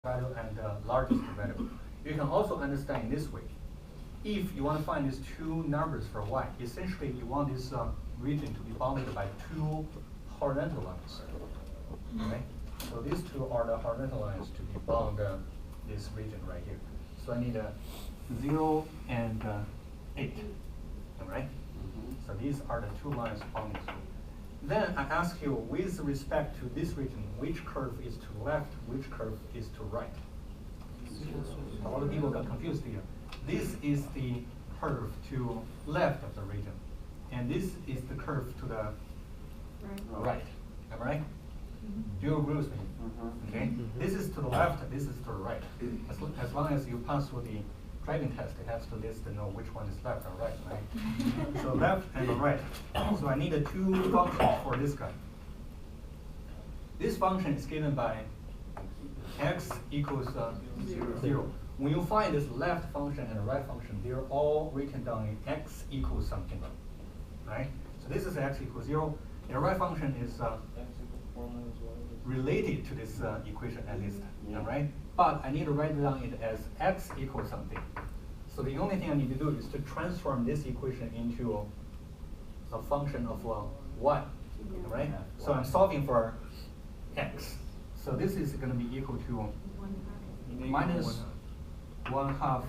value and the largest value. You can also understand in this way. If you want to find these two numbers for y, essentially you want this region to be bounded by two horizontal lines. Okay? So these two are the horizontal lines to be bound this region right here. So I need a 0 and 8. All right? So these are the two lines bounding through. Then I ask you, with respect to this region, which curve is to the left, which curve is to right? A lot of people got confused here. This is the curve to left of the region, and this is the curve to the right. Am I right? Do you agree with me? Okay. This is to the left, this is to the right. As long as you pass through the driving test, it has to list to know which one is left or right, right? So left and the right. So I need two functions for this guy. This function is given by x equals 0. When you find this left function and the right function, they're all written down in x equals something, right? So this is x equals 0. The right function is related to this equation at least, right? But I need to write down it as x equals something. So the only thing I need to do is to transform this equation into a function of y, right? So I'm solving for x. So this is going to be equal to minus 1/2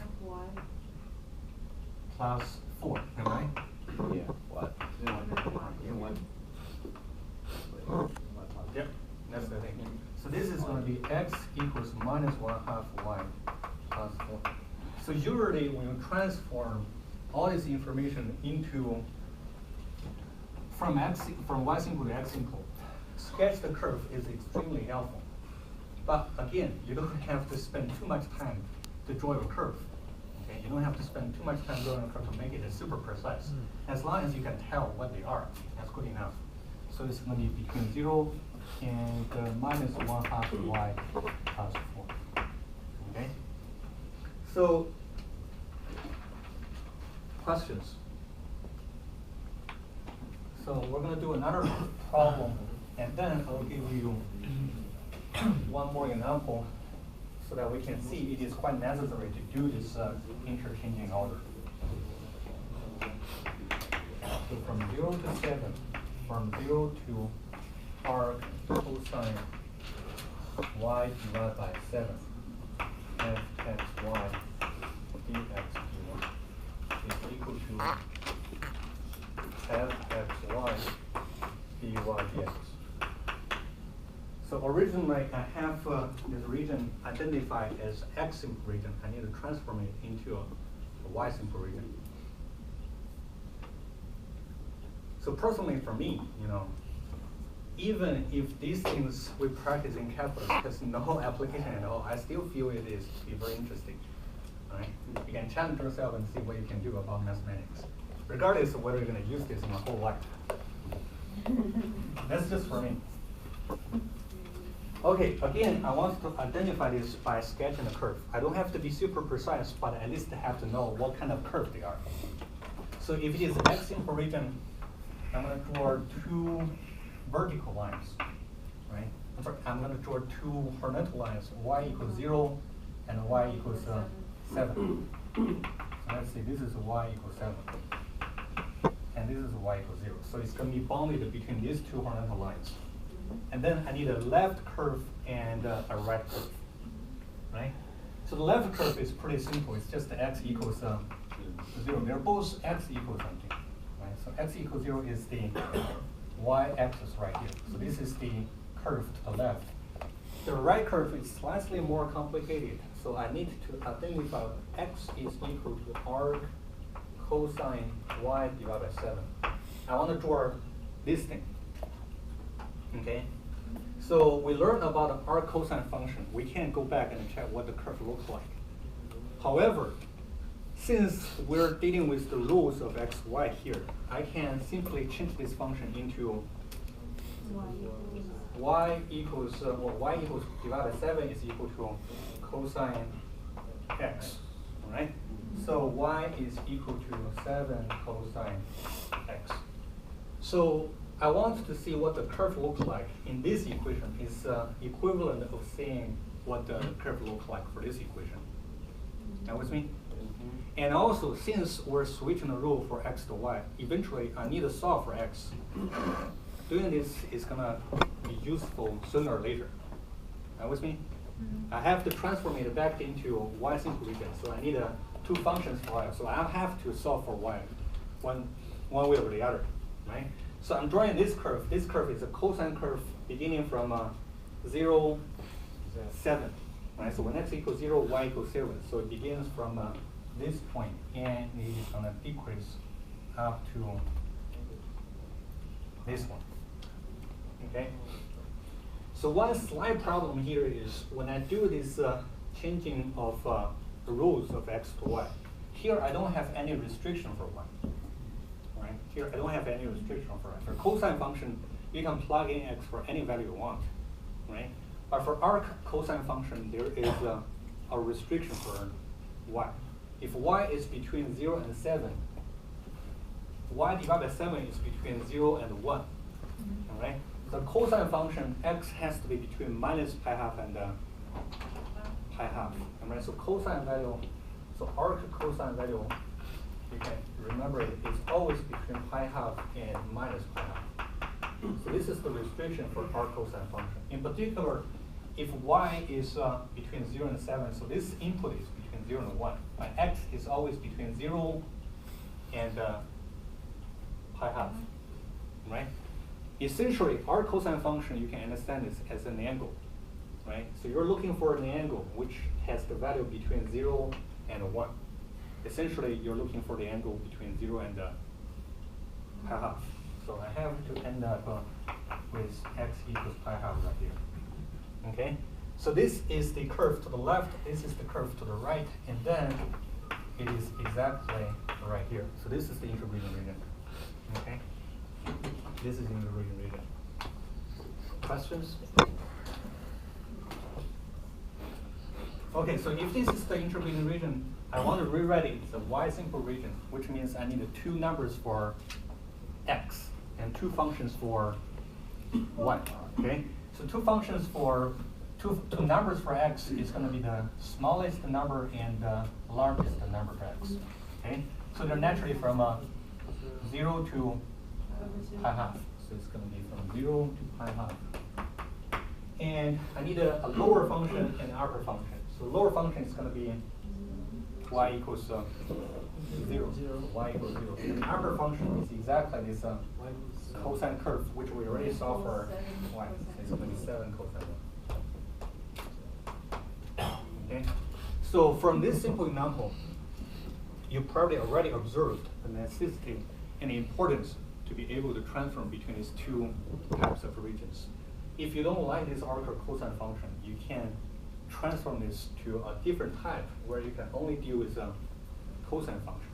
plus 4, am I right? Yeah. What? Yep, that's the thing. So this is going to be x equals minus 1/2 y plus 4. So usually when you transform all this information into from y simple to x simple, sketch the curve is extremely helpful. But again, you don't have to spend too much time to draw your curve. Okay, you don't have to spend too much time drawing a curve to make it super precise. As long as you can tell what they are, that's good enough. So it's going to be between 0 and minus 1/2 y plus 4. Okay. So questions. So we're going to do another problem, and then I'll give you one more example so that we can see it is quite necessary to do this interchanging order. So from 0 to 7, from 0 to arc cosine y divided by 7, fxy dx dy is equal to fxy dy dx. So originally, I have this region identified as x simple region. I need to transform it into a y simple region. So personally, for me, even if these things we practice in calculus has no application at all, I still feel it is very interesting. Right? You can challenge yourself and see what you can do about mathematics, regardless of whether you're going to use this in your whole life. That's just for me. Okay, again, I want to identify this by sketching a curve. I don't have to be super precise, but at least I have to know what kind of curve they are. So if it is an x simple region, I'm going to draw two vertical lines, right? I'm going to draw two horizontal lines, y equals 0 and y equals 7. So let's see, this is y equals 7. And this is y equals 0. So it's going to be bounded between these two horizontal lines. And then I need a left curve and a right curve, right? So the left curve is pretty simple. It's just x equals 0. They're both x equals something, right? So x equals 0 is the y-axis right here. So this is the curve to the left. The right curve is slightly more complicated. So I need to identify x is equal to arc cosine y divided by 7. I want to draw this thing. Okay, so we learned about the arc cosine function. We can go back and check what the curve looks like. However, since we're dealing with the rules of x, y here, I can simply change this function into y equals divided by 7 is equal to cosine x, all right? So y is equal to 7 cosine x. So I want to see what the curve looks like in this equation. It's equivalent of saying what the curve look like for this equation. Are you with me? And also, since we're switching the rule for x to y, eventually I need to solve for x. Doing this is gonna be useful sooner or later. Are you with me? I have to transform it back into y simple region, so I need two functions for y. So I have to solve for y, one way or the other, right? So I'm drawing this curve. This curve is a cosine curve beginning from 0, 7, right? So when x equals 0, y equals 7. So it begins from this point, and it is going to decrease up to this one, okay? So one slight problem here is when I do this changing of the rules of x to y, here I don't have any restriction for y, right? Here I don't have any restriction for y. For cosine function, you can plug in x for any value you want, right? But for arc cosine function, there is a restriction for y. If y is between 0 and 7, y divided by 7 is between 0 and 1, all right? The cosine function x has to be between minus pi half and pi half, all right? So cosine value, so arc cosine value, you can remember it is always between pi half and minus pi half. So this is the restriction for arc cosine function. In particular, if y is between 0 and 7, so this input is between 0 and 1, but x is always between 0 and pi half, right? Essentially, our cosine function, you can understand this as an angle, right? So you're looking for an angle which has the value between 0 and 1. Essentially, you're looking for the angle between 0 and pi half. So I have to end up with x equals pi half right here. Okay, so this is the curve to the left, this is the curve to the right, and then it is exactly right here. So this is the intermediate region. Okay, this is the intermediate region. Questions? Okay, so if this is the intermediate region, I want to rewrite it as a y simple region, which means I need two numbers for x and two functions for y. Okay. So two functions for two numbers for x is going to be the smallest number and the largest number for x. Okay, so they're naturally from 0 to pi half. So it's going to be from 0 to pi half. And I need a lower function and an upper function. So lower function is going to be y equals 0. Y equals 0. And the upper function is exactly this cosine curve, which we already saw for y. It's going to be 7 cosine 1. Okay. So from this simple example, you probably already observed the necessity and the importance to be able to transform between these two types of regions. If you don't like this arc or cosine function, you can transform this to a different type where you can only deal with a cosine function.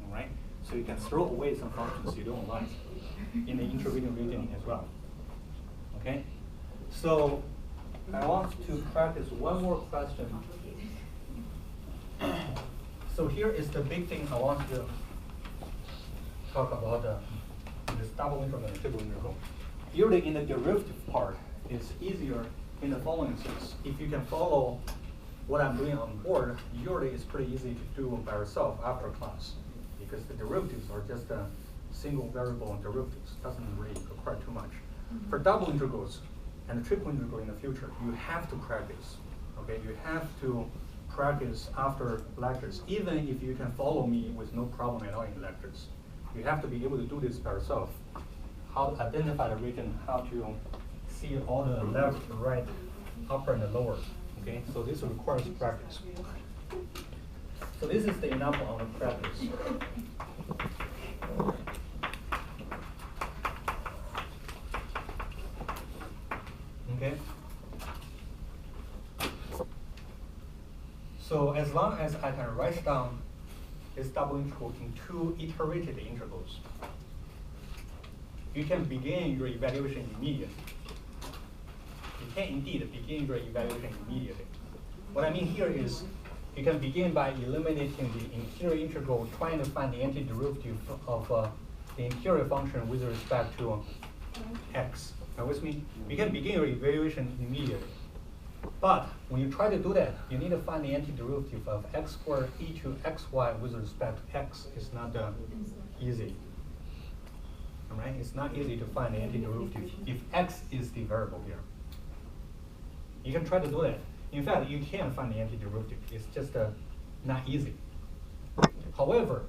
All right? So you can throw away some functions you don't like in the intermediate region as well. Okay? So I want to practice one more question. So here is the big thing I want to talk about this double integral and triple integral. Usually in the derivative part, it's easier in the following sense. If you can follow what I'm doing on board, usually it's pretty easy to do by yourself after class, because the derivatives are just a single variable derivatives. Doesn't really require too much. For double integrals and the triple integral in the future, you have to practice. Okay, you have to practice after lectures, even if you can follow me with no problem at all in lectures. You have to be able to do this by yourself. How to identify the region, how to see all the left, right, upper, and the lower. Okay, so this requires practice. So this is the example on the practice. Okay. So as long as I can write down this double integral in two iterated integrals, you can begin your evaluation immediately. You can indeed begin your evaluation immediately. What I mean here is you can begin by eliminating the interior integral, trying to find the antiderivative of the interior function with respect to x. Are you with me? You can begin your evaluation immediately. But when you try to do that, you need to find the antiderivative of x squared e to xy with respect to x. It's not easy. All right? It's not easy to find the antiderivative if x is the variable here. You can try to do that. In fact, you can find the antiderivative. It's just not easy. However,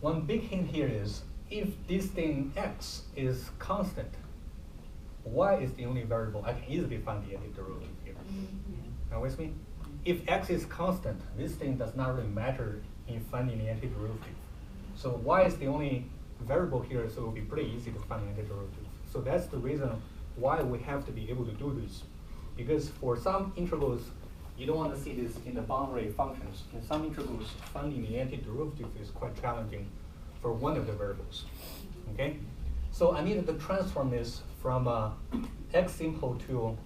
one big hint here is if this thing x is constant, y is the only variable, I can easily find the antiderivative here. Are you with me? If x is constant, this thing does not really matter in finding the antiderivative. So y is the only variable here, so it will be pretty easy to find the antiderivative. So that's the reason why we have to be able to do this. Because for some integrals, you don't want to see this in the boundary functions. In some integrals, finding the antiderivative is quite challenging for one of the variables. Okay? So I needed to transform this from x simple to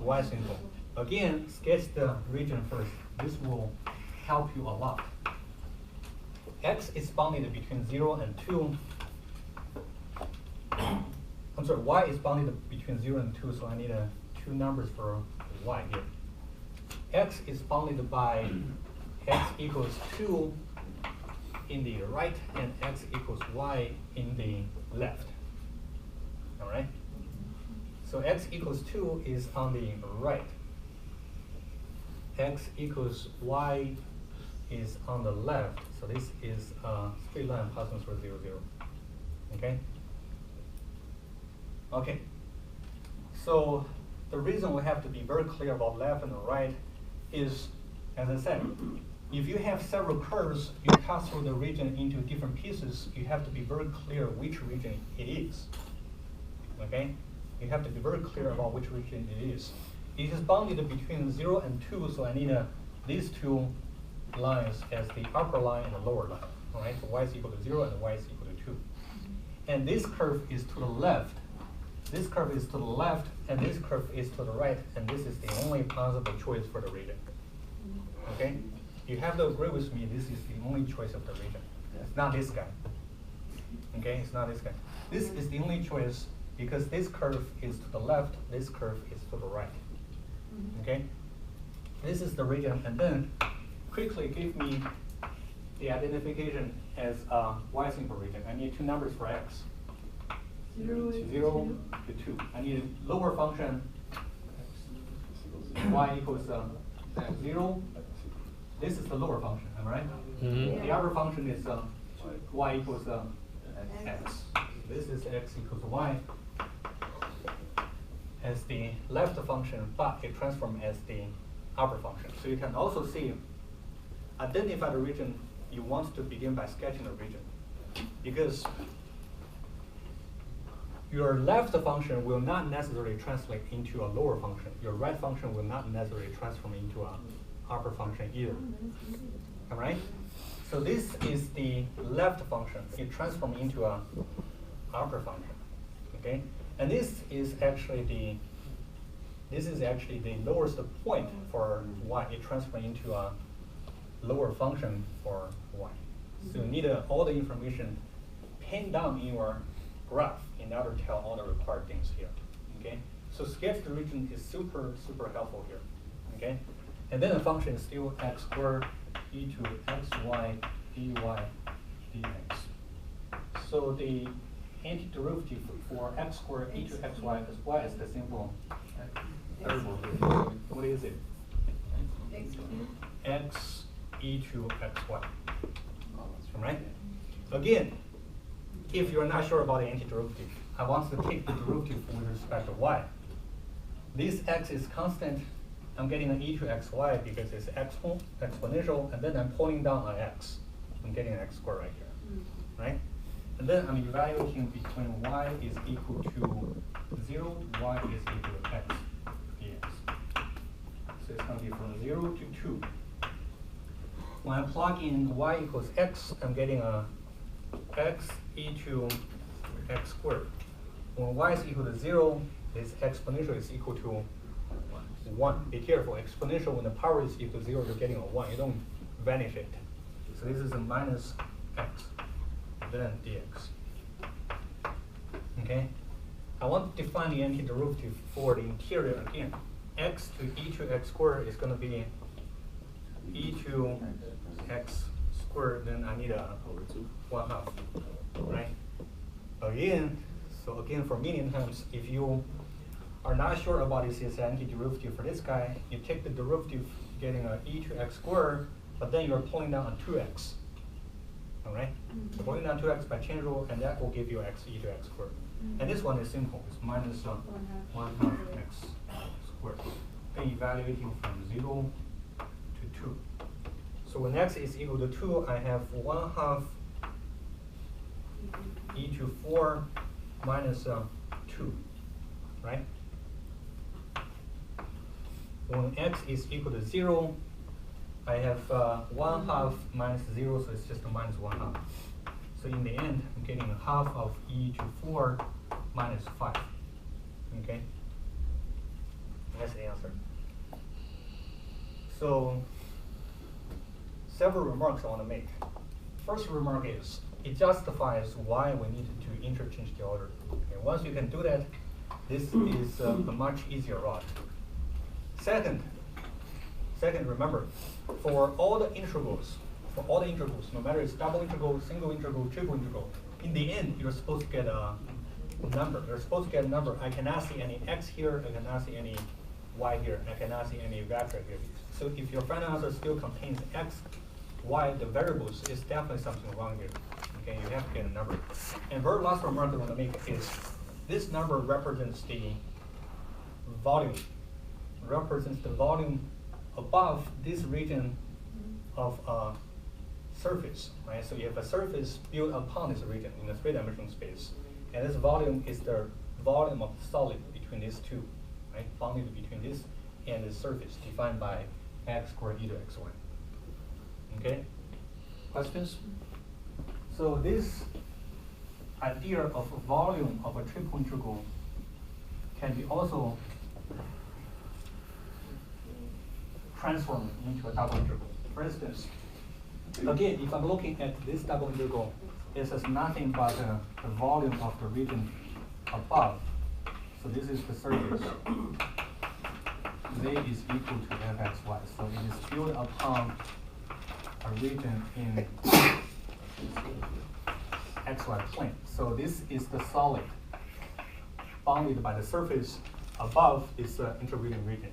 y simple. Again, sketch the region first. This will help you a lot. X is bounded between 0 and 2. I'm sorry, y is bounded between 0 and 2, so I need two numbers for y here. X is bounded by x equals 2 in the right and x equals y in the left. All right? So x equals 2 is on the right. X equals y is on the left. So this is a straight line passing through 0, 0. Okay? Okay. So the reason we have to be very clear about left and right is, as I said, if you have several curves, you cut through the region into different pieces, you have to be very clear which region it is. Okay? You have to be very clear about which region it is. It is bounded between 0 and 2, so I need these two lines as the upper line and the lower line. All right? So y is equal to 0 and y is equal to 2. And this curve is to the left. This curve is to the left, and this curve is to the right, and this is the only possible choice for the region. Okay? You have to agree with me, this is the only choice of the region. It's not this guy. Okay? It's not this guy. This is the only choice because this curve is to the left, this curve is to the right. Okay? This is the region, and then quickly give me the identification as a y simple region. I need two numbers for x. 0 to 2. I need a lower function y equals 0. This is the lower function, am I right? The upper function is y equals x. This is x equals y as the left function, but it transforms as the upper function. So you can also see, identify the region you want to begin by sketching the region. Because your left function will not necessarily translate into a lower function. Your right function will not necessarily transform into an upper function either. All right? So this is the left function. It transforms into an upper function. Okay? And this is actually the lowest point for y. It transforms into a lower function for y. So you need all the information pinned down in your graph in order to tell all the required things here. Okay? So sketch the region is super helpful here. Okay? And then the function is still x squared e to xy dy dx. So the antiderivative for x squared e to xy as y is the simple variable here. What is it? X e to xy. Right? Again, if you're not sure about the antiderivative, I want to take the derivative with respect to y. This x is constant. I'm getting an e to xy because it's exponential, and then I'm pulling down an x. I'm getting an x squared right here. Right? And then I'm evaluating between y is equal to 0, y is equal to x dx. So it's going to be from 0 to 2. When I plug in y equals x, I'm getting a x e to x squared. When y is equal to 0, this exponential is equal to 1. Be careful, exponential when the power is equal to 0, you're getting a 1. You don't vanish it. So this is a minus x, then dx. Okay? I want to define the antiderivative for the interior again. x to e to x squared is going to be e to x squared, then I need a 1/2, right? Again, so again for median terms, if you are not sure about this antiderivative for this guy, you take the derivative getting a e to x squared, but then you're pulling down on 2x. All right? So pulling down 2x by chain rule, and that will give you x e to x squared. And this one is simple. It's minus 1/2 x squared. Then evaluating from 0 to 2. So when x is equal to 2, I have 1/2 e to 4 minus 2, right? When x is equal to 0, I have 1/2 minus 0, so it's just a minus 1/2. So in the end, I'm getting half of e to 4 minus 5. Okay? That's the answer. So, several remarks I want to make. First remark is, it justifies why we need to interchange the order. Okay, once you can do that, this is a much easier route. Second, remember, for all the integrals, no matter it's double integral, single integral, triple integral, in the end, you're supposed to get a number. You're supposed to get a number. I cannot see any x here. I cannot see any y here. I cannot see any vector here. So if your final answer still contains x, y, the variables, is definitely something wrong here. Okay, you have to get a number. And very last remark I want to make is, this number represents the volume. Represents the volume above this region of a surface, right? So you have a surface built upon this region in a three-dimensional space. And this volume is the volume of the solid between these two, right? Bounded between this and the surface, defined by x squared e to xy. Okay? Questions? So this idea of volume of a triple integral can be also transformed into a double integral. For instance, again, if I'm looking at this double integral, it says nothing but the volume of the region above. So this is the surface. Z is equal to fxy. So it is built upon a region in xy plane. So this is the solid bounded by the surface above this intervening region.